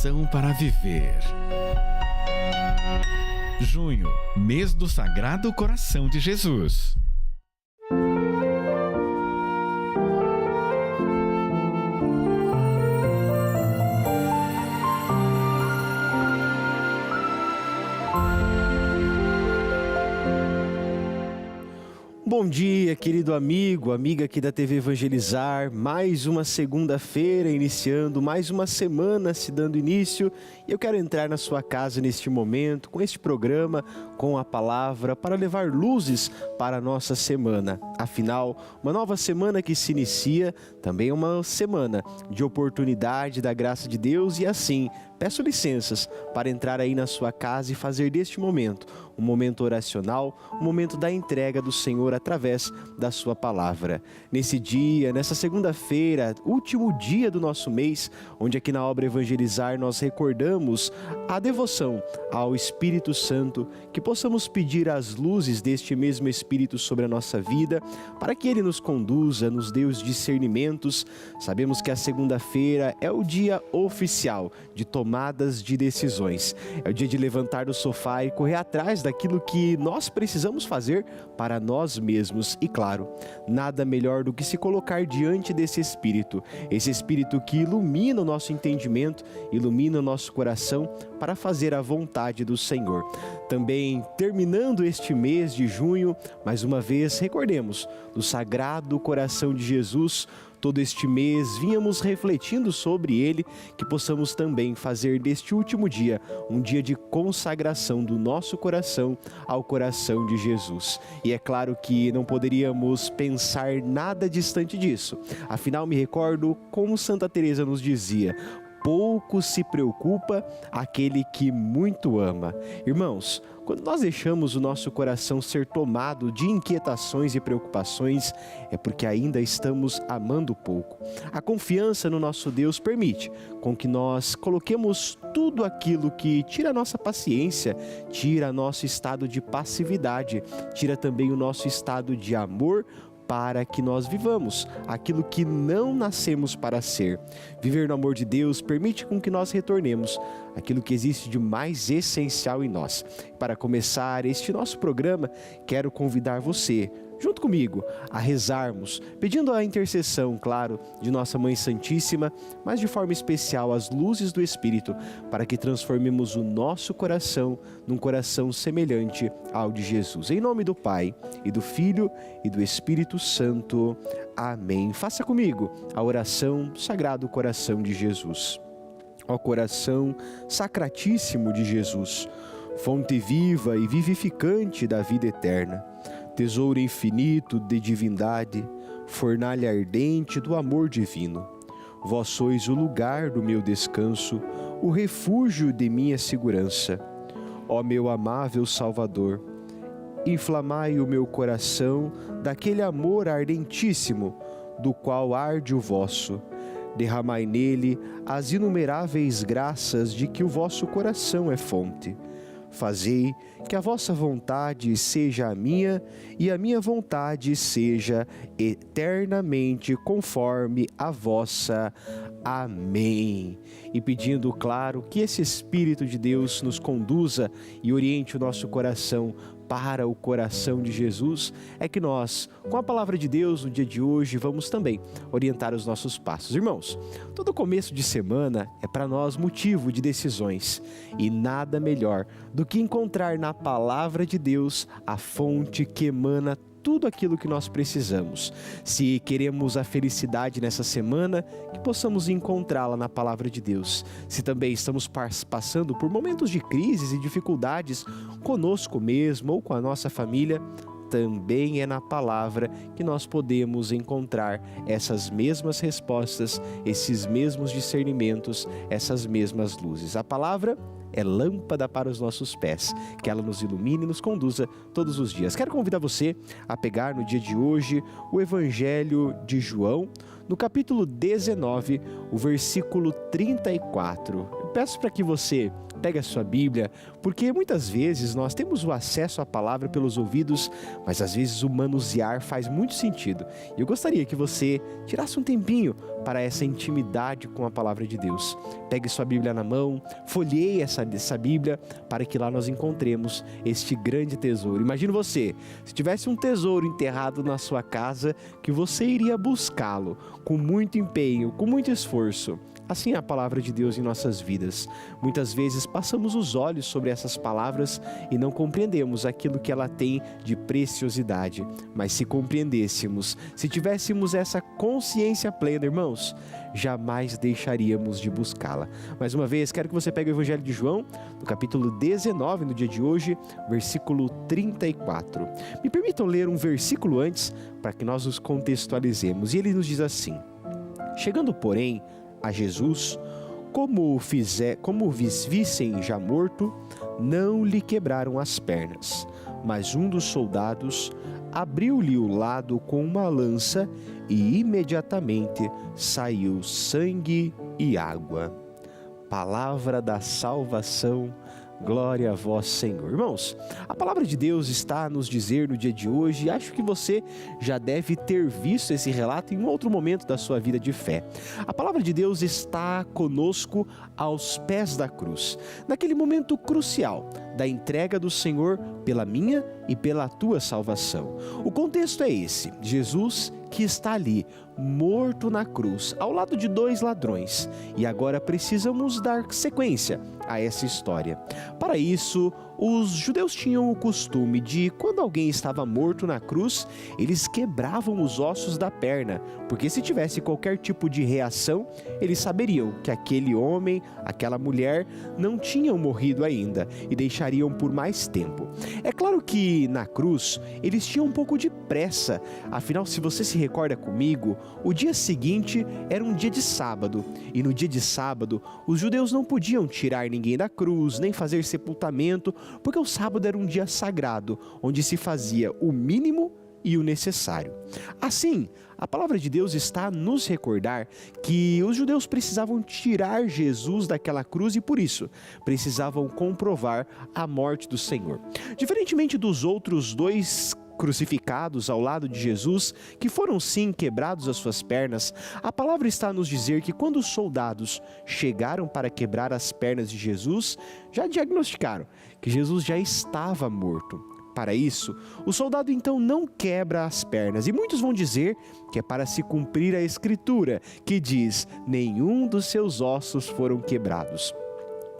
Inspiração para viver. Junho, mês do Sagrado Coração de Jesus. Bom dia, querido amigo, amiga aqui da TV Evangelizar. Mais uma segunda-feira iniciando, mais uma semana se dando início. E eu quero entrar na sua casa neste momento, com este programa, com a palavra, para levar luzes para a nossa semana. Afinal, uma nova semana que se inicia, também é uma semana de oportunidade da graça de Deus. E assim, peço licenças para entrar aí na sua casa e fazer deste momento um momento oracional, um momento da entrega do Senhor através da sua palavra. Nesse dia, nessa segunda-feira, último dia do nosso mês, onde aqui na obra Evangelizar nós recordamos a devoção ao Espírito Santo, que possamos pedir as luzes deste mesmo Espírito sobre a nossa vida, para que Ele nos conduza, nos dê os discernimentos. Sabemos que a segunda-feira é o dia oficial de tomadas de decisões. É o dia de levantar do sofá e correr atrás daquilo que nós precisamos fazer para nós mesmos. E claro, nada melhor do que se colocar diante desse Espírito, esse Espírito que ilumina o nosso entendimento, ilumina o nosso coração para fazer a vontade do Senhor. Também terminando este mês de junho, mais uma vez recordemos do Sagrado Coração de Jesus. Todo este mês vínhamos refletindo sobre ele, que possamos também fazer deste último dia um dia de consagração do nosso coração ao coração de Jesus. E é claro que não poderíamos pensar nada distante disso. Afinal, me recordo como Santa Teresa nos dizia: pouco se preocupa aquele que muito ama. Irmãos, quando nós deixamos o nosso coração ser tomado de inquietações e preocupações, é porque ainda estamos amando pouco. A confiança no nosso Deus permite com que nós coloquemos tudo aquilo que tira a nossa paciência, tira nosso estado de passividade, tira também o nosso estado de amor, para que nós vivamos aquilo que não nascemos para ser. Viver no amor de Deus permite com que nós retornemos aquilo que existe de mais essencial em nós. Para começar este nosso programa, quero convidar você, junto comigo, a rezarmos, pedindo a intercessão, claro, de Nossa Mãe Santíssima, mas de forma especial as luzes do Espírito, para que transformemos o nosso coração num coração semelhante ao de Jesus. Em nome do Pai, e do Filho, e do Espírito Santo. Amém. Faça comigo a oração do Sagrado Coração de Jesus. Ó coração sacratíssimo de Jesus, fonte viva e vivificante da vida eterna, tesouro infinito de divindade, fornalha ardente do amor divino. Vós sois o lugar do meu descanso, o refúgio de minha segurança. Ó meu amável Salvador, inflamai o meu coração daquele amor ardentíssimo, do qual arde o vosso. Derramai nele as inumeráveis graças de que o vosso coração é fonte. Fazei que a vossa vontade seja a minha e a minha vontade seja eternamente conforme a vossa. Amém. E pedindo, claro, que esse Espírito de Deus nos conduza e oriente o nosso coração para o coração de Jesus, é que nós, com a palavra de Deus no dia de hoje, vamos também orientar os nossos passos. Irmãos, todo começo de semana é para nós motivo de decisões, e nada melhor do que encontrar na palavra de Deus a fonte que emana tudo aquilo que nós precisamos. Se queremos a felicidade nessa semana, que possamos encontrá-la na palavra de Deus. Se também estamos passando por momentos de crises e dificuldades conosco mesmo ou com a nossa família, também é na palavra que nós podemos encontrar essas mesmas respostas, esses mesmos discernimentos, essas mesmas luzes. A palavra é lâmpada para os nossos pés, que ela nos ilumine e nos conduza todos os dias. Quero convidar você a pegar no dia de hoje o Evangelho de João, no capítulo 19, o versículo 34. Eu peço para que você pegue a sua Bíblia, porque muitas vezes nós temos o acesso à palavra pelos ouvidos, mas às vezes o manusear faz muito sentido. E eu gostaria que você tirasse um tempinho para essa intimidade com a palavra de Deus. Pegue sua Bíblia na mão, folheie essa Bíblia para que lá nós encontremos este grande tesouro. Imagine você, se tivesse um tesouro enterrado na sua casa, que você iria buscá-lo com muito empenho, com muito esforço. Assim é a palavra de Deus em nossas vidas. Muitas vezes passamos os olhos sobre essas palavras e não compreendemos aquilo que ela tem de preciosidade. Mas se compreendêssemos, se tivéssemos essa consciência plena, irmãos, jamais deixaríamos de buscá-la. Mais uma vez, quero que você pegue o Evangelho de João, no capítulo 19, no dia de hoje, versículo 34. Me permitam ler um versículo antes, para que nós os contextualizemos. E ele nos diz assim: chegando, porém, a Jesus, como o vissem já morto, não lhe quebraram as pernas, mas um dos soldados abriu-lhe o lado com uma lança e imediatamente saiu sangue e água. Palavra da salvação. Glória a vós, Senhor. Irmãos, a palavra de Deus está a nos dizer no dia de hoje, e acho que você já deve ter visto esse relato em um outro momento da sua vida de fé. A palavra de Deus está conosco aos pés da cruz, naquele momento crucial da entrega do Senhor pela minha e pela tua salvação. O contexto é esse: Jesus que está ali, morto na cruz, ao lado de dois ladrões. E agora precisamos dar sequência a essa história. Para isso, os judeus tinham o costume de, quando alguém estava morto na cruz, eles quebravam os ossos da perna, porque se tivesse qualquer tipo de reação, eles saberiam que aquele homem, aquela mulher, não tinham morrido ainda e deixariam por mais tempo. É claro que na cruz eles tinham um pouco de pressa, afinal, se você se recorda comigo, o dia seguinte era um dia de sábado, e no dia de sábado os judeus não podiam tirar ninguém da cruz, nem fazer sepultamento, porque o sábado era um dia sagrado, onde se fazia o mínimo e o necessário. Assim, a palavra de Deus está a nos recordar que os judeus precisavam tirar Jesus daquela cruz e, por isso, precisavam comprovar a morte do Senhor. Diferentemente dos outros dois crucificados ao lado de Jesus, que foram sim quebrados as suas pernas, a palavra está a nos dizer que quando os soldados chegaram para quebrar as pernas de Jesus, já diagnosticaram que Jesus já estava morto. Para isso, o soldado então não quebra as pernas, e muitos vão dizer que é para se cumprir a Escritura, que diz: nenhum dos seus ossos foram quebrados.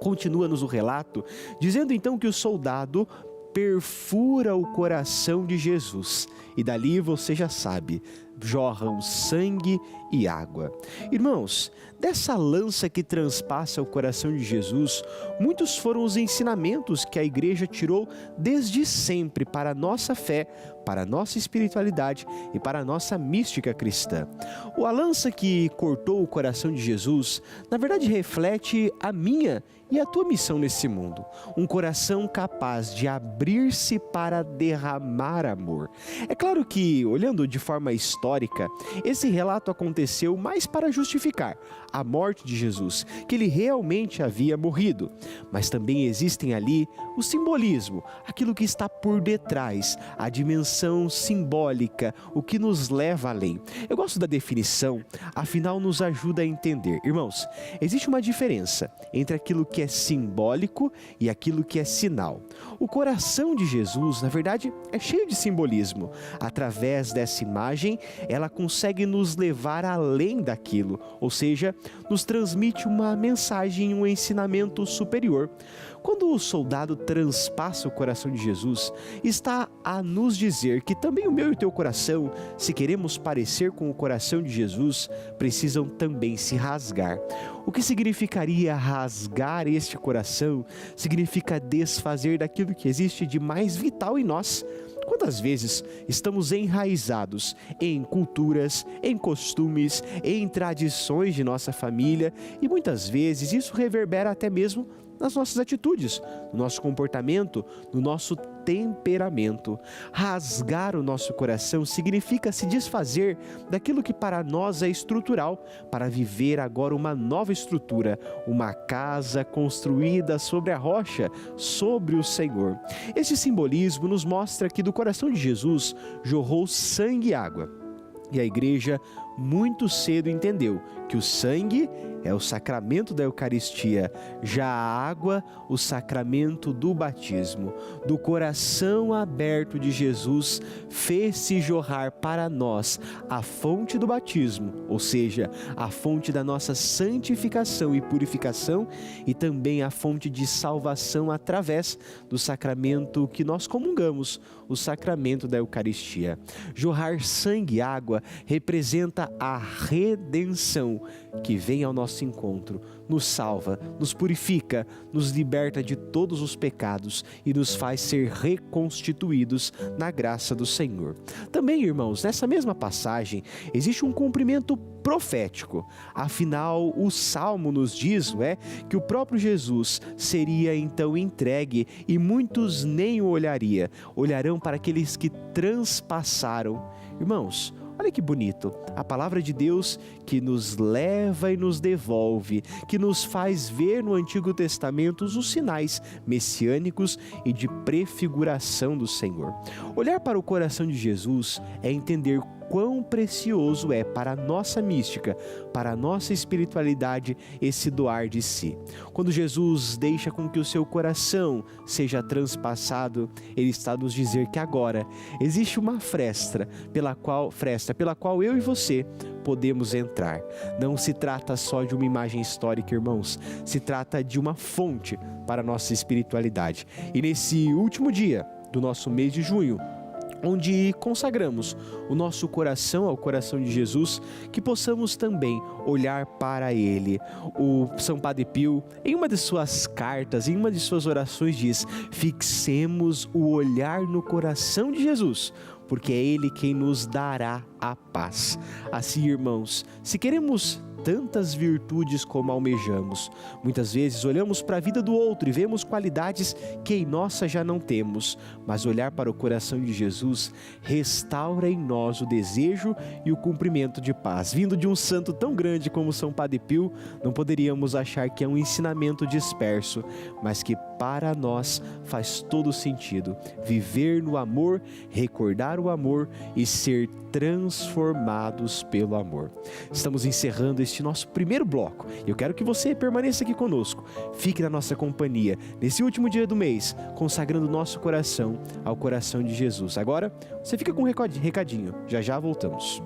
Continua-nos o relato, dizendo então que o soldado perfura o coração de Jesus, e dali você já sabe, jorram sangue e água. Irmãos, dessa lança que transpassa o coração de Jesus, muitos foram os ensinamentos que a igreja tirou desde sempre para a nossa fé, para a nossa espiritualidade e para a nossa mística cristã. A lança que cortou o coração de Jesus, na verdade reflete a minha e a tua missão nesse mundo. Um coração capaz de abrir-se para derramar amor. É claro que, olhando de forma histórica, esse relato aconteceu mais para justificar a morte de Jesus, que ele realmente havia morrido. Mas também existem ali o simbolismo, aquilo que está por detrás, a dimensão simbólica, o que nos leva além. Eu gosto da definição, afinal nos ajuda a entender. Irmãos, existe uma diferença entre aquilo que é simbólico e aquilo que é sinal. O coração de Jesus, na verdade, é cheio de simbolismo. Através dessa imagem, ela consegue nos levar além daquilo, ou seja, nos transmite uma mensagem, um ensinamento superior. Quando o soldado transpassa o coração de Jesus, está a nos dizer que também o meu e o teu coração, se queremos parecer com o coração de Jesus, precisam também se rasgar. O que significaria rasgar este coração? Significa desfazer daquilo que existe de mais vital em nós. Quantas vezes estamos enraizados em culturas, em costumes, em tradições de nossa família, e muitas vezes isso reverbera até mesmo nas nossas atitudes, no nosso comportamento, no nosso temperamento. Rasgar o nosso coração significa se desfazer daquilo que para nós é estrutural, para viver agora uma nova estrutura, uma casa construída sobre a rocha, sobre o Senhor. Esse simbolismo nos mostra que do coração de Jesus jorrou sangue e água. E a igreja muito cedo entendeu que o sangue é o sacramento da Eucaristia, já a água, o sacramento do batismo. Do coração aberto de Jesus, fez-se jorrar para nós a fonte do batismo, ou seja, a fonte da nossa santificação e purificação, e também a fonte de salvação através do sacramento que nós comungamos, o sacramento da Eucaristia. Jorrar sangue e água representa a redenção que vem ao nosso encontro, nos salva, nos purifica, nos liberta de todos os pecados e nos faz ser reconstituídos na graça do Senhor. Também, irmãos, nessa mesma passagem existe um cumprimento profético. Afinal, o Salmo nos diz, que o próprio Jesus seria então entregue e muitos nem o olharão para aqueles que transpassaram. Irmãos, olha que bonito, a palavra de Deus que nos leva e nos devolve, que nos faz ver no Antigo Testamento os sinais messiânicos e de prefiguração do Senhor. Olhar para o coração de Jesus é entender quão precioso é para a nossa mística, para a nossa espiritualidade, esse doar de si. Quando Jesus deixa com que o seu coração seja transpassado, ele está a nos dizer que agora existe uma fresta pela qual eu e você podemos entrar. Não se trata só de uma imagem histórica, irmãos, se trata de uma fonte para a nossa espiritualidade. E nesse último dia do nosso mês de junho, onde consagramos o nosso coração ao coração de Jesus, que possamos também olhar para Ele. O São Padre Pio, em uma de suas cartas, em uma de suas orações, diz: fixemos o olhar no coração de Jesus, porque é Ele quem nos dará a paz. Assim, irmãos, se queremos tantas virtudes como almejamos, muitas vezes olhamos para a vida do outro e vemos qualidades que em nossa já não temos, mas olhar para o coração de Jesus restaura em nós o desejo e o cumprimento de paz. Vindo de um santo tão grande como São Padre Pio, não poderíamos achar que é um ensinamento disperso, mas que para nós faz todo sentido. Viver no amor, recordar o amor e ser transformados pelo amor. Estamos encerrando este nosso primeiro bloco. Eu quero que você permaneça aqui conosco. Fique na nossa companhia nesse último dia do mês, consagrando nosso coração ao coração de Jesus. Agora, você fica com um recadinho. Já já voltamos.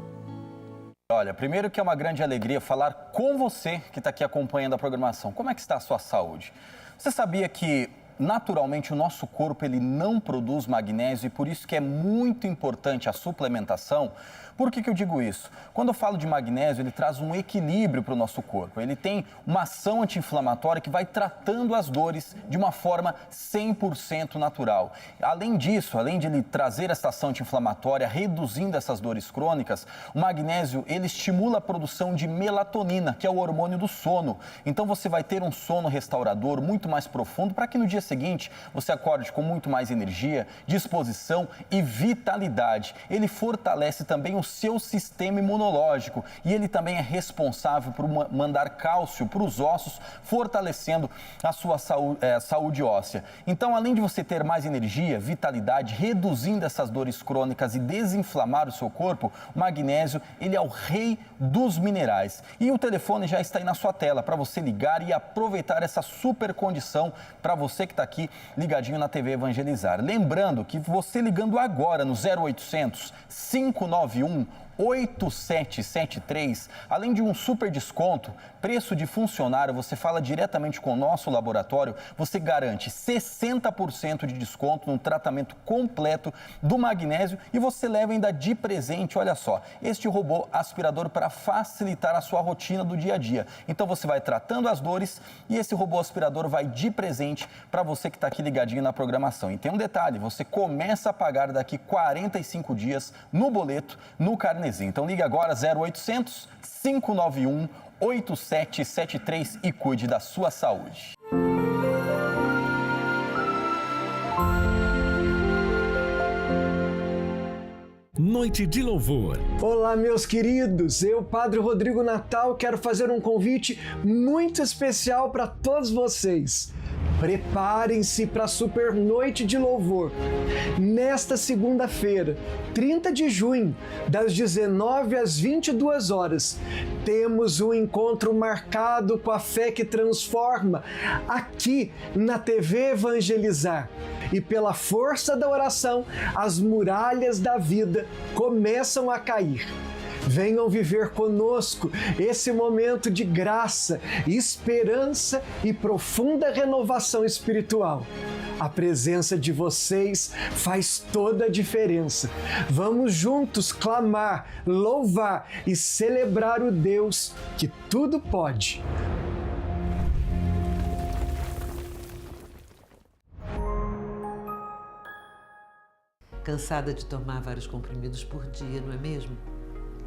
Olha, primeiro que é uma grande alegria falar com você que está aqui acompanhando a programação. Como é que está a sua saúde? Você sabia que naturalmente o nosso corpo ele não produz magnésio e por isso que é muito importante a suplementação? Por que eu digo isso? Quando eu falo de magnésio, ele traz um equilíbrio para o nosso corpo. Ele tem uma ação anti-inflamatória que vai tratando as dores de uma forma 100% natural. Além disso, além de ele trazer essa ação anti-inflamatória, reduzindo essas dores crônicas, o magnésio ele estimula a produção de melatonina, que é o hormônio do sono. Então você vai ter um sono restaurador muito mais profundo para que no dia seguinte você acorde com muito mais energia, disposição e vitalidade. Ele fortalece também o seu sistema imunológico e ele também é responsável por mandar cálcio para os ossos, fortalecendo a sua saúde óssea. Então, além de você ter mais energia, vitalidade, reduzindo essas dores crônicas e desinflamar o seu corpo, o magnésio, ele é o rei dos minerais. E o telefone já está aí na sua tela para você ligar e aproveitar essa super condição para você que está aqui ligadinho na TV Evangelizar. Lembrando que você ligando agora no 0800 591 8773, além de um super desconto, preço de funcionário, você fala diretamente com o nosso laboratório, você garante 60% de desconto no tratamento completo do magnésio e você leva ainda de presente, olha só, este robô aspirador para facilitar a sua rotina do dia a dia. Então você vai tratando as dores e esse robô aspirador vai de presente para você que está aqui ligadinho na programação. E tem um detalhe, você começa a pagar daqui 45 dias no boleto, no carnezinho. Então ligue agora 0800 591 8773 e cuide da sua saúde. Noite de Louvor. Olá, meus queridos. Eu, Padre Rodrigo Natal, quero fazer um convite muito especial para todos vocês. Preparem-se para a super noite de louvor. Nesta segunda-feira, 30 de junho, das 19 às 22 horas, temos um encontro marcado com a fé que transforma aqui na TV Evangelizar. E pela força da oração, as muralhas da vida começam a cair. Venham viver conosco esse momento de graça, esperança e profunda renovação espiritual. A presença de vocês faz toda a diferença. Vamos juntos clamar, louvar e celebrar o Deus que tudo pode. Cansada de tomar vários comprimidos por dia, não é mesmo?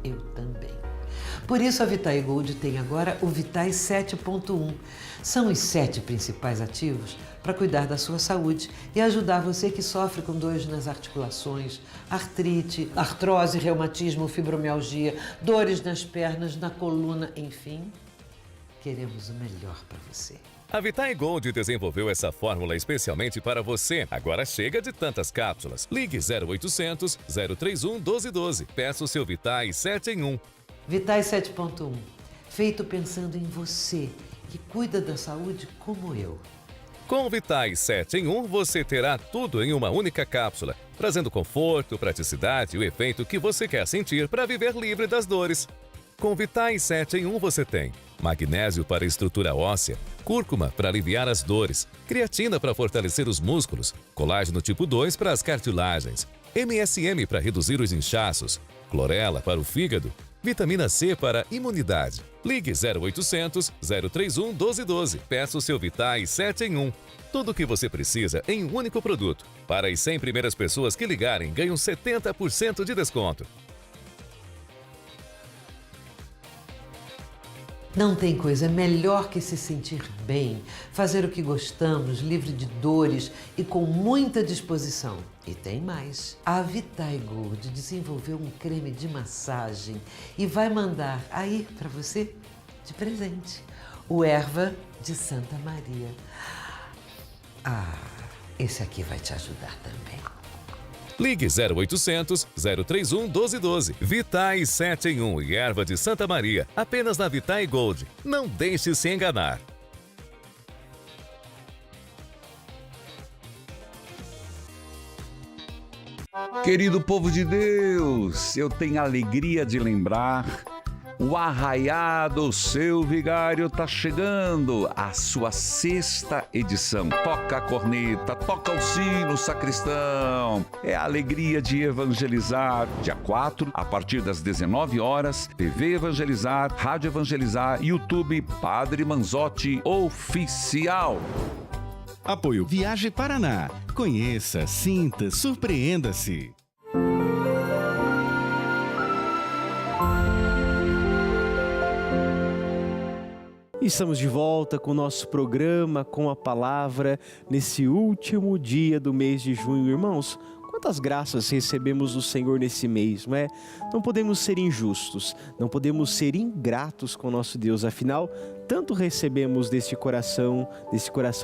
Eu também. Por isso a Vitae Gold tem agora o Vitae 7.1. São os 7 principais ativos para cuidar da sua saúde e ajudar você que sofre com dores nas articulações, artrite, artrose, reumatismo, fibromialgia, dores nas pernas, na coluna, enfim. Queremos o melhor para você. A Vitae Gold desenvolveu essa fórmula especialmente para você. Agora chega de tantas cápsulas. Ligue 0800 031 1212. Peça o seu Vitae 7 em 1. Vitae 7.1. Feito pensando em você, que cuida da saúde como eu. Com o Vitae 7 em 1, você terá tudo em uma única cápsula, trazendo conforto, praticidade e o efeito que você quer sentir para viver livre das dores. Com o Vitae 7 em 1 você tem magnésio para estrutura óssea, cúrcuma para aliviar as dores, creatina para fortalecer os músculos, colágeno tipo 2 para as cartilagens, MSM para reduzir os inchaços, clorela para o fígado, vitamina C para a imunidade. Ligue 0800 031 1212. Peça o seu Vitae 7 em 1. Tudo o que você precisa em um único produto. Para as 100 primeiras pessoas que ligarem, ganham 70% de desconto. Não tem coisa melhor que se sentir bem, fazer o que gostamos, livre de dores e com muita disposição. E tem mais. A Vitae Gold desenvolveu um creme de massagem e vai mandar aí para você de presente o Erva de Santa Maria. Esse aqui vai te ajudar também. Ligue 0800 031 1212. Vitae 7 em 1 e Erva de Santa Maria. Apenas na Vitae Gold. Não deixe se enganar. Querido povo de Deus, eu tenho a alegria de lembrar, o Arraiá do Seu Vigário está chegando, a sua 6ª edição. Toca a corneta, toca o sino, sacristão. É a alegria de evangelizar. Dia 4, a partir das 19 horas, TV Evangelizar, Rádio Evangelizar, YouTube Padre Manzotti Oficial. Apoio Viagem Paraná. Conheça, sinta, surpreenda-se. Estamos de volta com o nosso programa, com a palavra, nesse último dia do mês de junho. Irmãos, quantas graças recebemos do Senhor nesse mês, não é? Não podemos ser injustos, não podemos ser ingratos com o nosso Deus, afinal, tanto recebemos desse coração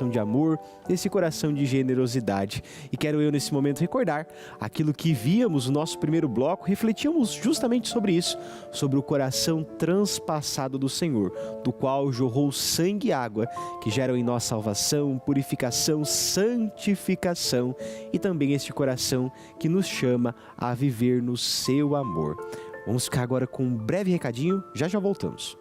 de amor, desse coração de generosidade. E quero eu nesse momento recordar aquilo que víamos no nosso primeiro bloco, refletíamos justamente sobre isso, sobre o coração transpassado do Senhor, do qual jorrou sangue e água, que geram em nós salvação, purificação, santificação e também este coração que nos chama a viver no seu amor. Vamos ficar agora com um breve recadinho, já voltamos.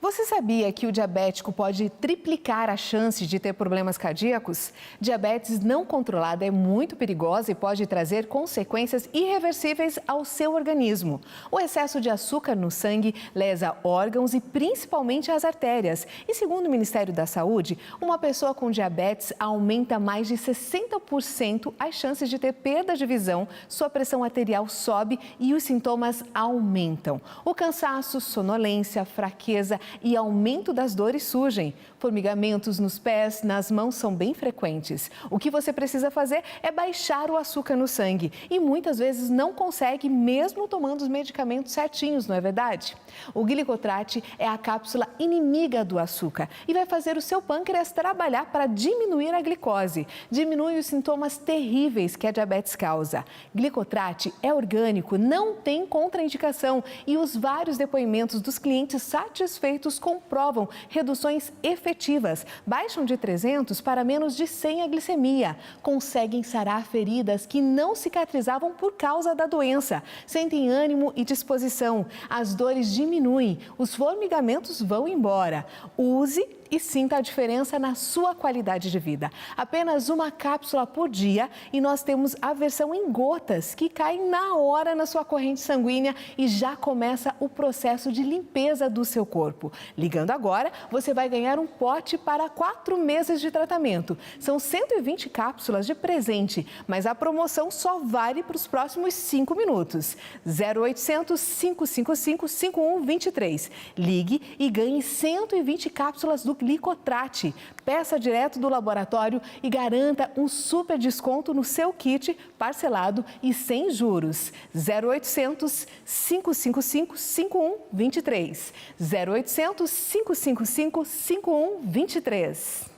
Você sabia que o diabético pode triplicar a chance de ter problemas cardíacos? Diabetes não controlada é muito perigosa e pode trazer consequências irreversíveis ao seu organismo. O excesso de açúcar no sangue lesa órgãos e principalmente as artérias. E segundo o Ministério da Saúde, uma pessoa com diabetes aumenta mais de 60% as chances de ter perda de visão, sua pressão arterial sobe e os sintomas aumentam. O cansaço, sonolência, fraqueza, e aumento das dores surgem. Formigamentos nos pés, nas mãos são bem frequentes. O que você precisa fazer é baixar o açúcar no sangue e muitas vezes não consegue mesmo tomando os medicamentos certinhos, não é verdade? O glicotrate é a cápsula inimiga do açúcar e vai fazer o seu pâncreas trabalhar para diminuir a glicose. Diminui os sintomas terríveis que a diabetes causa. Glicotrate é orgânico, não tem contraindicação e os vários depoimentos dos clientes satisfeitos comprovam reduções efetivas. Baixam de 300 para menos de 100 a glicemia. Conseguem sarar feridas que não cicatrizavam por causa da doença. Sentem ânimo e disposição. As dores diminuem, os formigamentos vão embora. Use e sinta a diferença na sua qualidade de vida. Apenas uma cápsula por dia e nós temos a versão em gotas que cai na hora na sua corrente sanguínea e já começa o processo de limpeza do seu corpo. Ligando agora, você vai ganhar um pote para 4 meses de tratamento. São 120 cápsulas de presente, mas a promoção só vale para os próximos 5 minutos. 0800 555 5123. Ligue e ganhe 120 cápsulas do Glicotrate. Peça direto do laboratório e garanta um super desconto no seu kit, parcelado e sem juros. 0800 555 5123. 0800 555 5123.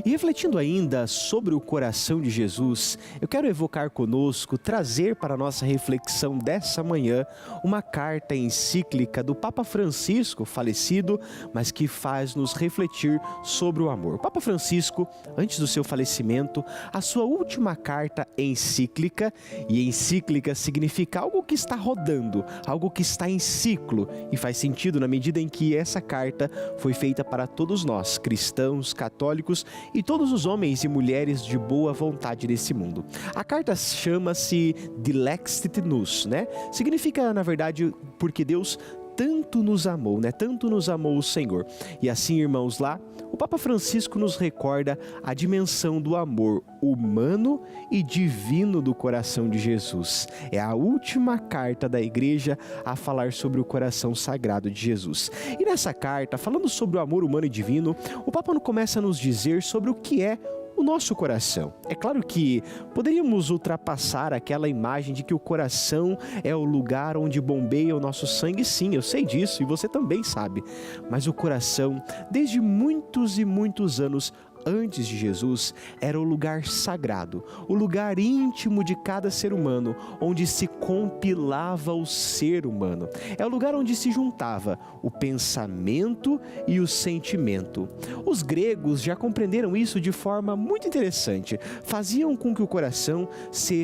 E refletindo ainda sobre o coração de Jesus, eu quero evocar conosco, trazer para a nossa reflexão dessa manhã uma carta encíclica do Papa Francisco, falecido, mas que faz nos refletir sobre o amor. O Papa Francisco, antes do seu falecimento, a sua última carta encíclica, e encíclica significa algo que está rodando, algo que está em ciclo, e faz sentido na medida em que essa carta foi feita para todos nós, cristãos, católicos, e todos os homens e mulheres de boa vontade desse mundo. A carta chama-se Dilexit Nos, né? Significa, na verdade, porque Deus tanto nos amou, né? Tanto nos amou o Senhor. E assim, irmãos, lá, o Papa Francisco nos recorda a dimensão do amor humano e divino do coração de Jesus. É a última carta da Igreja a falar sobre o coração sagrado de Jesus. E nessa carta, falando sobre o amor humano e divino, o Papa começa a nos dizer sobre o que é o nosso coração. É claro que poderíamos ultrapassar aquela imagem de que o coração é o lugar onde bombeia o nosso sangue. Sim, eu sei disso e você também sabe. Mas o coração, desde muitos e muitos anos antes de Jesus, era o lugar sagrado, o lugar íntimo de cada ser humano, onde se compilava o ser humano. É o lugar onde se juntava o pensamento e o sentimento. Os gregos já compreenderam isso de forma muito interessante. Faziam com que o coração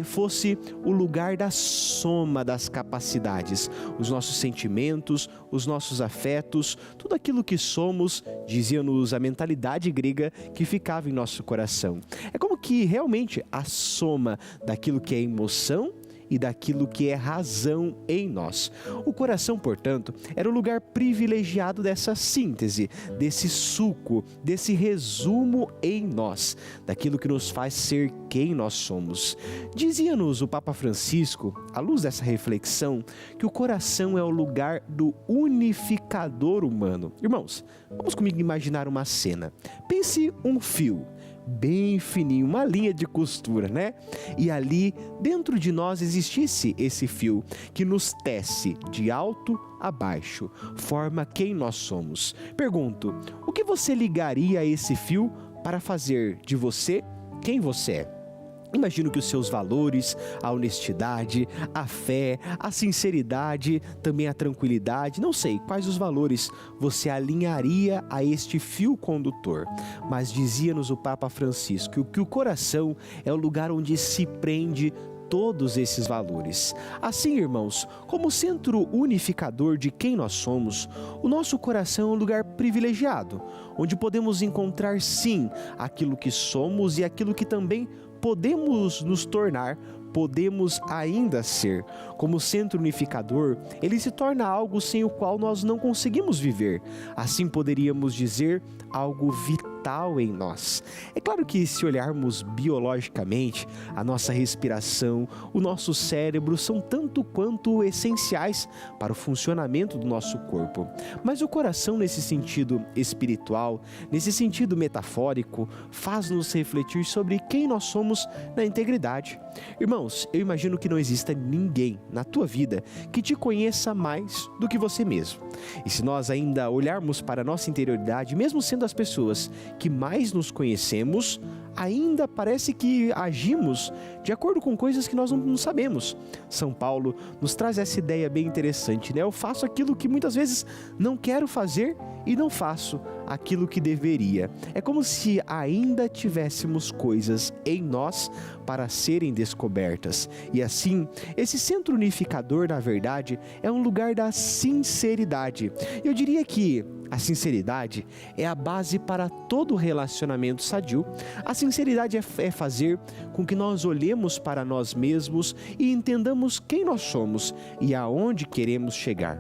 fosse o lugar da soma das capacidades. Os nossos sentimentos, os nossos afetos, tudo aquilo que somos, dizia-nos a mentalidade grega, que ficava em nosso coração. É como que realmente a soma daquilo que é emoção e daquilo que é razão em nós. O coração, portanto, era o lugar privilegiado dessa síntese, desse suco, desse resumo em nós, daquilo que nos faz ser quem nós somos. Dizia-nos o Papa Francisco, à luz dessa reflexão, que o coração é o lugar do unificador humano. Irmãos, vamos comigo imaginar uma cena. Pense um fio bem fininho, uma linha de costura, né? E ali, dentro de nós, existisse esse fio que nos tece de alto a baixo, forma quem nós somos. Pergunto, o que você ligaria a esse fio para fazer de você quem você é? Imagino que os seus valores, a honestidade, a fé, a sinceridade, também a tranquilidade, não sei quais os valores você alinharia a este fio condutor. Mas dizia-nos o Papa Francisco que o coração é o lugar onde se prende todos esses valores. Assim, irmãos, como centro unificador de quem nós somos, o nosso coração é um lugar privilegiado, onde podemos encontrar sim aquilo que somos e aquilo que também podemos nos tornar, podemos ainda ser. Como centro unificador, ele se torna algo sem o qual nós não conseguimos viver. Assim poderíamos dizer algo vital vital em nós. É claro que se olharmos biologicamente, a nossa respiração, o nosso cérebro são tanto quanto essenciais para o funcionamento do nosso corpo. Mas o coração, nesse sentido espiritual, nesse sentido metafórico, faz-nos refletir sobre quem nós somos na integridade. Irmãos, eu imagino que não exista ninguém na tua vida que te conheça mais do que você mesmo. E se nós ainda olharmos para a nossa interioridade, mesmo sendo as pessoas que mais nos conhecemos, ainda parece que agimos de acordo com coisas que nós não sabemos. São Paulo nos traz essa ideia bem interessante, né? Eu faço aquilo que muitas vezes não quero fazer e não faço aquilo que deveria. É como se ainda tivéssemos coisas em nós para serem descobertas. E assim, esse centro unificador, na verdade, é um lugar da sinceridade. Eu diria que a sinceridade é a base para todo relacionamento sadio. A sinceridade é fazer com que nós olhemos para nós mesmos e entendamos quem nós somos e aonde queremos chegar.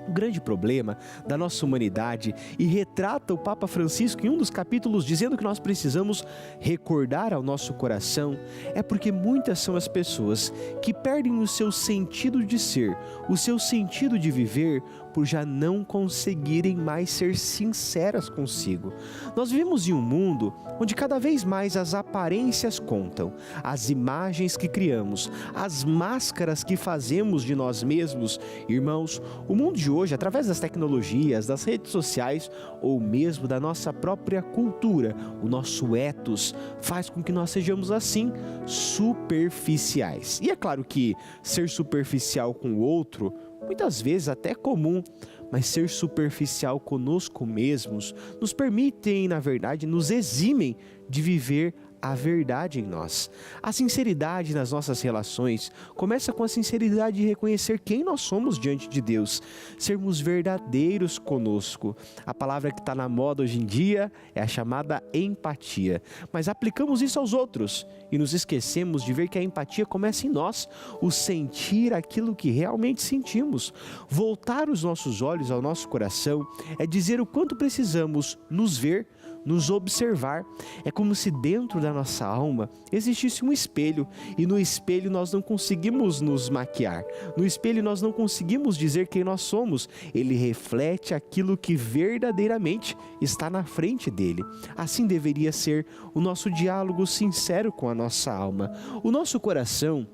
O grande problema da nossa humanidade, e retrata o Papa Francisco em um dos capítulos dizendo que nós precisamos recordar ao nosso coração, é porque muitas são as pessoas que perdem o seu sentido de ser, o seu sentido de viver, por já não conseguirem mais ser sinceras consigo. Nós vivemos em um mundo onde cada vez mais as aparências contam, as imagens que criamos, as máscaras que fazemos de nós mesmos. Irmãos, o mundo de hoje, através das tecnologias, das redes sociais ou mesmo da nossa própria cultura, o nosso ethos, faz com que nós sejamos assim, superficiais. E é claro que ser superficial com o outro muitas vezes até é comum, mas ser superficial conosco mesmos nos permitem, na verdade, nos eximem de viver a verdade em nós. A sinceridade nas nossas relações começa com a sinceridade de reconhecer quem nós somos diante de Deus, sermos verdadeiros conosco. A palavra que está na moda hoje em dia é a chamada empatia, mas aplicamos isso aos outros e nos esquecemos de ver que a empatia começa em nós, o sentir aquilo que realmente sentimos. Voltar os nossos olhos ao nosso coração é dizer o quanto precisamos nos ver, nos observar. É como se dentro da nossa alma existisse um espelho, e no espelho nós não conseguimos nos maquiar, no espelho nós não conseguimos dizer quem nós somos. Ele reflete aquilo que verdadeiramente está na frente dele. Assim deveria ser o nosso diálogo sincero com a nossa alma. O nosso coração,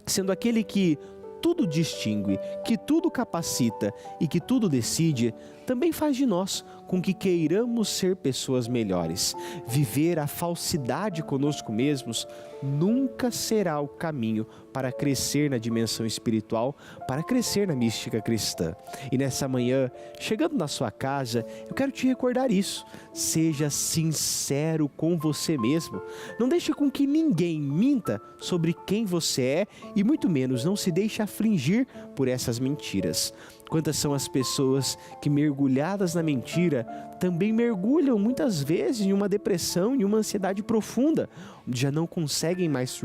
sendo aquele que tudo distingue, que tudo capacita e que tudo decide, também faz de nós com que queiramos ser pessoas melhores. Viver a falsidade conosco mesmos nunca será o caminho para crescer na dimensão espiritual, para crescer na mística cristã. E nessa manhã, chegando na sua casa, eu quero te recordar isso. Seja sincero com você mesmo. Não deixe com que ninguém minta sobre quem você é e muito menos não se deixe afligir por essas mentiras. Quantas são as pessoas que, mergulhadas na mentira, também mergulham muitas vezes em uma depressão, em uma ansiedade profunda, onde já não conseguem mais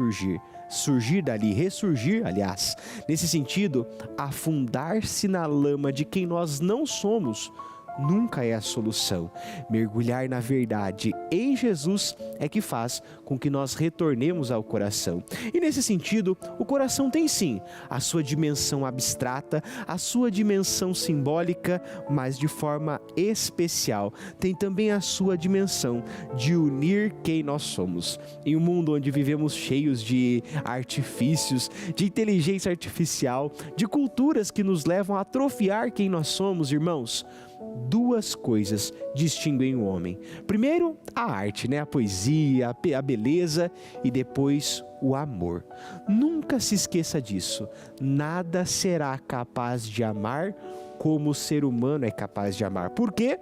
ressurgir aliás. Nesse sentido, afundar-se na lama de quem nós não somos nunca é a solução. Mergulhar na verdade em Jesus é que faz com que nós retornemos ao coração. E nesse sentido, o coração tem sim a sua dimensão abstrata, a sua dimensão simbólica, mas de forma especial tem também a sua dimensão de unir quem nós somos. Em um mundo onde vivemos cheios de artifícios, de inteligência artificial, de culturas que nos levam a atrofiar quem nós somos, irmãos, duas coisas distinguem o homem. Primeiro, a arte, a poesia, a beleza, e depois o amor. Nunca se esqueça disso. Nada será capaz de amar como o ser humano é capaz de amar. Por quê?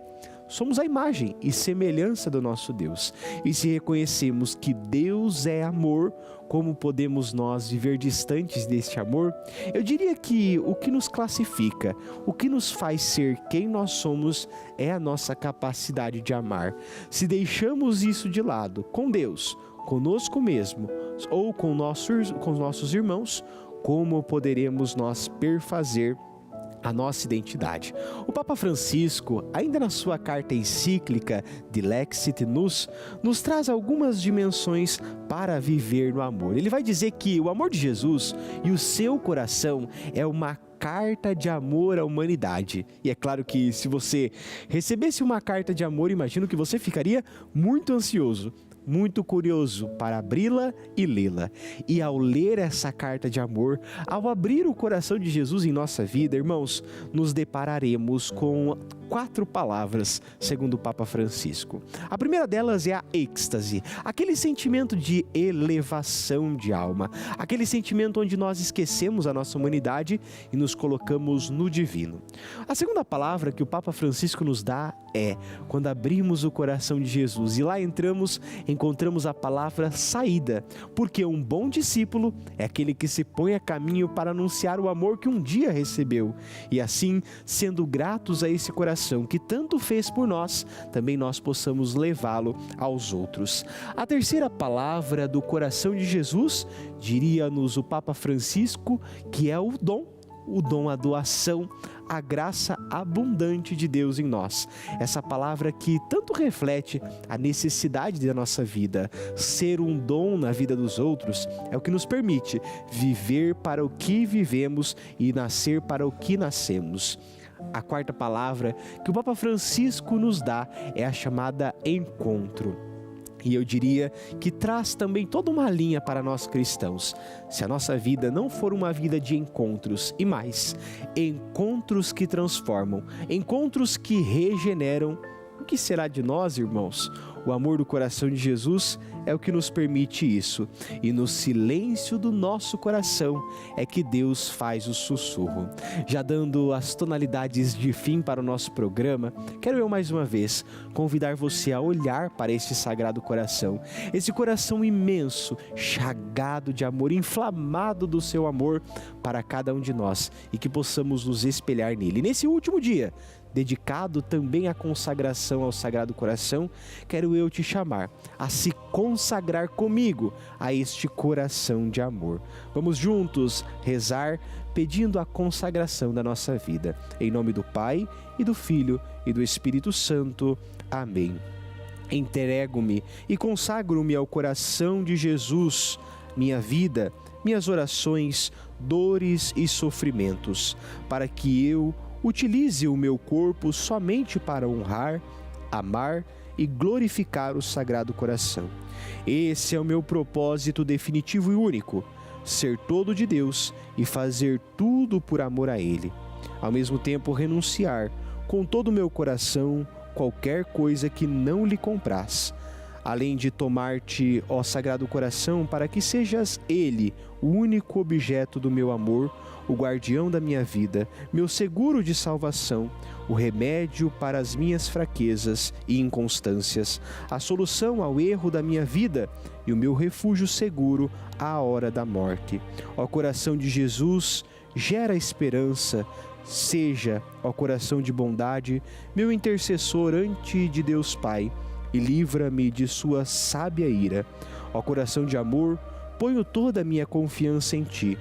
Somos a imagem e semelhança do nosso Deus. E se reconhecemos que Deus é amor, como podemos nós viver distantes deste amor? Eu diria que o que nos classifica, o que nos faz ser quem nós somos, é a nossa capacidade de amar. Se deixamos isso de lado, com Deus, conosco mesmo ou com nossos irmãos, como poderemos nós perfazer a nossa identidade. O Papa Francisco, ainda na sua carta encíclica Dilexit Nos traz algumas dimensões para viver no amor. Ele vai dizer que o amor de Jesus e o seu coração é uma carta de amor à humanidade. E é claro que se você recebesse uma carta de amor, imagino que você ficaria muito ansioso, muito curioso para abri-la e lê-la. E ao ler essa carta de amor, ao abrir o coração de Jesus em nossa vida, irmãos, nos depararemos com 4 palavras, segundo o Papa Francisco. A primeira delas é a êxtase, aquele sentimento de elevação de alma, aquele sentimento onde nós esquecemos a nossa humanidade e nos colocamos no divino. A segunda palavra que o Papa Francisco nos dá é quando abrimos o coração de Jesus e lá encontramos a palavra saída, porque um bom discípulo é aquele que se põe a caminho para anunciar o amor que um dia recebeu e assim, sendo gratos a esse coração que tanto fez por nós, também nós possamos levá-lo aos outros. A terceira palavra do coração de Jesus, diria-nos o Papa Francisco, que é o dom, a doação, a graça abundante de Deus em nós. Essa palavra que tanto reflete a necessidade da nossa vida. Ser um dom na vida dos outros é o que nos permite viver para o que vivemos e nascer para o que nascemos. A quarta palavra que o Papa Francisco nos dá é a chamada encontro. E eu diria que traz também toda uma linha para nós cristãos. Se a nossa vida não for uma vida de encontros e mais, encontros que transformam, encontros que regeneram, o que será de nós, irmãos? O amor do coração de Jesus é o que nos permite isso. E no silêncio do nosso coração é que Deus faz o sussurro. Já dando as tonalidades de fim para o nosso programa, quero eu mais uma vez convidar você a olhar para este sagrado coração. Esse coração imenso, chagado de amor, inflamado do seu amor para cada um de nós. E que possamos nos espelhar nele. Nesse último dia, dedicado também à consagração ao Sagrado Coração, quero eu te chamar a se consagrar comigo a este coração de amor. Vamos juntos rezar pedindo a consagração da nossa vida. Em nome do Pai, e do Filho, e do Espírito Santo. Amém. Entrego-me e consagro-me ao coração de Jesus, minha vida, minhas orações, dores e sofrimentos, para que eu utilize o meu corpo somente para honrar, amar e glorificar o Sagrado Coração. Esse é o meu propósito definitivo e único: ser todo de Deus e fazer tudo por amor a Ele. Ao mesmo tempo, renunciar com todo o meu coração qualquer coisa que não lhe compraz. Além de tomar-te, ó Sagrado Coração, para que sejas Ele o único objeto do meu amor, o guardião da minha vida, meu seguro de salvação, o remédio para as minhas fraquezas e inconstâncias, a solução ao erro da minha vida e o meu refúgio seguro à hora da morte. Ó coração de Jesus, gera esperança, seja, ó coração de bondade, meu intercessor ante de Deus Pai, e livra-me de sua sábia ira. Ó coração de amor, ponho toda a minha confiança em ti.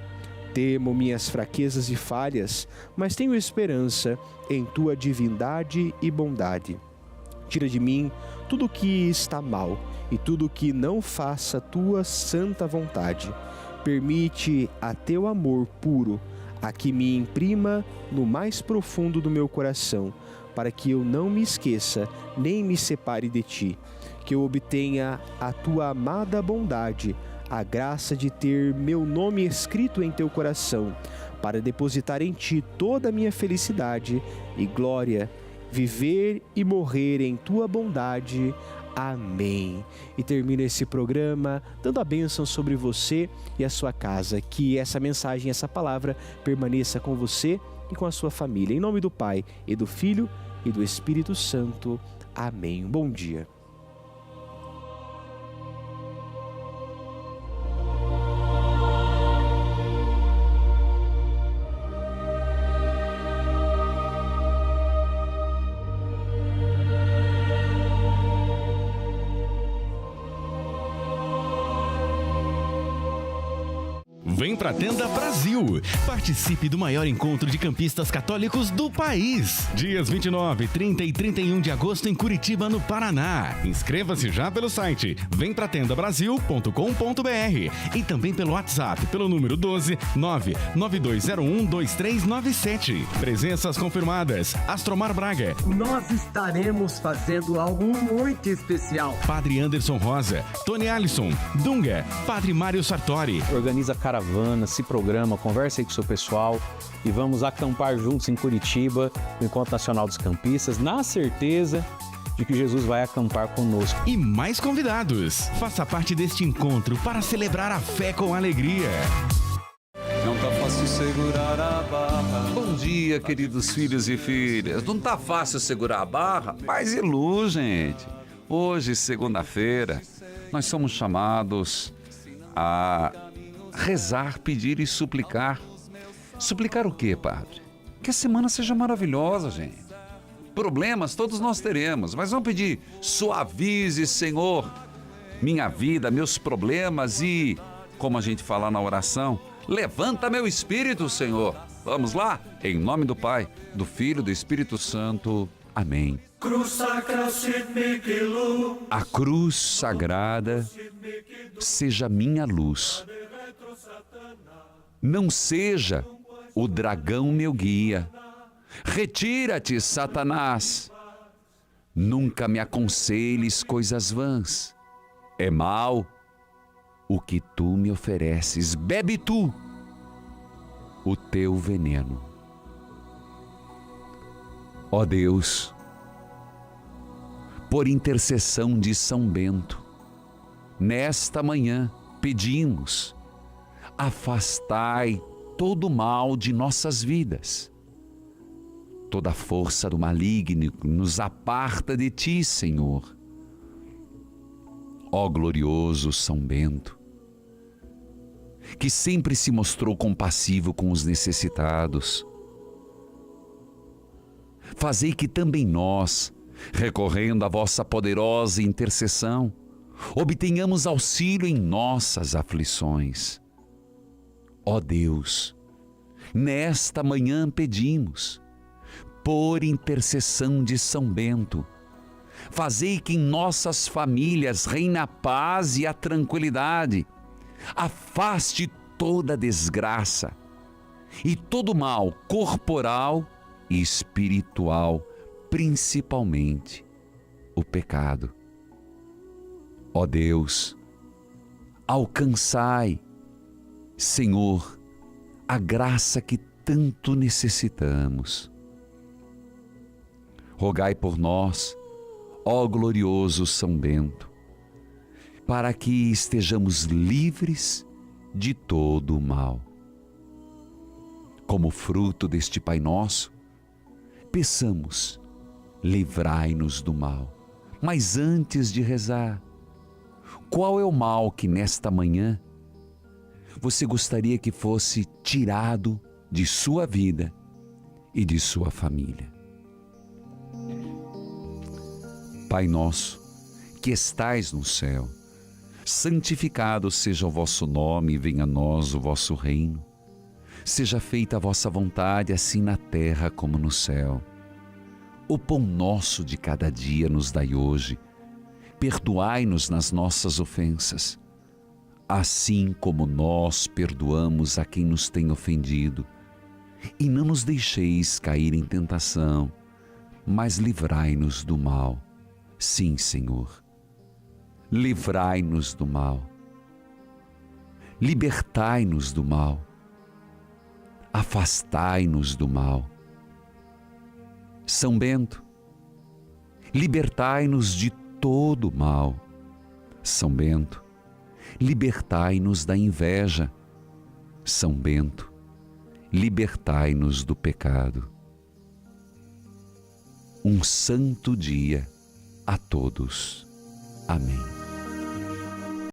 Temo minhas fraquezas e falhas, mas tenho esperança em tua divindade e bondade. Tira de mim tudo o que está mal e tudo o que não faça tua santa vontade. Permite a teu amor puro a que me imprima no mais profundo do meu coração, para que eu não me esqueça nem me separe de ti, que eu obtenha a tua amada bondade, a graça de ter meu nome escrito em teu coração, para depositar em ti toda a minha felicidade e glória, viver e morrer em tua bondade. Amém. E termino esse programa dando a bênção sobre você e a sua casa. Que essa mensagem, essa palavra permaneça com você e com a sua família. Em nome do Pai, e do Filho, e do Espírito Santo. Amém. Bom dia. Vem pra Tenda Brasil. Participe do maior encontro de campistas católicos do país. Dias 29, 30 e 31 de agosto em Curitiba, no Paraná. Inscreva-se já pelo site vempratendabrasil.com.br e também pelo WhatsApp, pelo número 12 99201 2397. Presenças confirmadas. Astromar Braga. Nós estaremos fazendo algo muito especial. Padre Anderson Rosa. Tony Alisson. Dunga. Padre Mário Sartori. Organiza caravana, se programa, conversa aí com o seu pessoal e vamos acampar juntos em Curitiba, no Encontro Nacional dos Campistas, na certeza de que Jesus vai acampar conosco. E mais convidados. Faça parte deste encontro para celebrar a fé com alegria. Não tá fácil segurar a barra. Bom dia, queridos filhos e filhas. Não tá fácil segurar a barra? Mas e luz, gente. Hoje, segunda-feira, nós somos chamados a rezar, pedir e suplicar. Suplicar o quê, padre? Que a semana seja maravilhosa, gente. Problemas todos nós teremos, mas vamos pedir: suavize, Senhor, minha vida, meus problemas e, como a gente fala na oração, levanta meu espírito, Senhor. Vamos lá? Em nome do Pai, do Filho e do Espírito Santo. Amém. A cruz sagrada seja minha luz. Não seja o dragão meu guia. Retira-te, Satanás. Nunca me aconselhes coisas vãs. É mal o que tu me ofereces. Bebe tu o teu veneno. Ó Deus, por intercessão de São Bento, nesta manhã pedimos: afastai todo o mal de nossas vidas. Toda a força do maligno nos aparta de ti, Senhor. Ó glorioso São Bento, que sempre se mostrou compassivo com os necessitados, fazei que também nós, recorrendo à vossa poderosa intercessão, obtenhamos auxílio em nossas aflições. Ó Deus, nesta manhã pedimos, por intercessão de São Bento, fazei que em nossas famílias reine a paz e a tranquilidade, afaste toda desgraça e todo mal corporal e espiritual, principalmente o pecado. Ó Deus, alcançai, Senhor, a graça que tanto necessitamos. Rogai por nós, ó glorioso São Bento, para que estejamos livres de todo o mal. Como fruto deste Pai Nosso, peçamos: livrai-nos do mal. Mas antes de rezar, qual é o mal que nesta manhã você gostaria que fosse tirado de sua vida e de sua família? Pai nosso, que estais no céu, santificado seja o vosso nome, e venha a nós o vosso reino. Seja feita a vossa vontade, assim na terra como no céu. O pão nosso de cada dia nos dai hoje. Perdoai-nos nas nossas ofensas, assim como nós perdoamos a quem nos tem ofendido. E não nos deixeis cair em tentação, mas livrai-nos do mal. Sim, Senhor, livrai-nos do mal. Libertai-nos do mal. Afastai-nos do mal. São Bento, libertai-nos de todo o mal. São Bento, libertai-nos da inveja. São Bento, libertai-nos do pecado. Um santo dia a todos. Amém.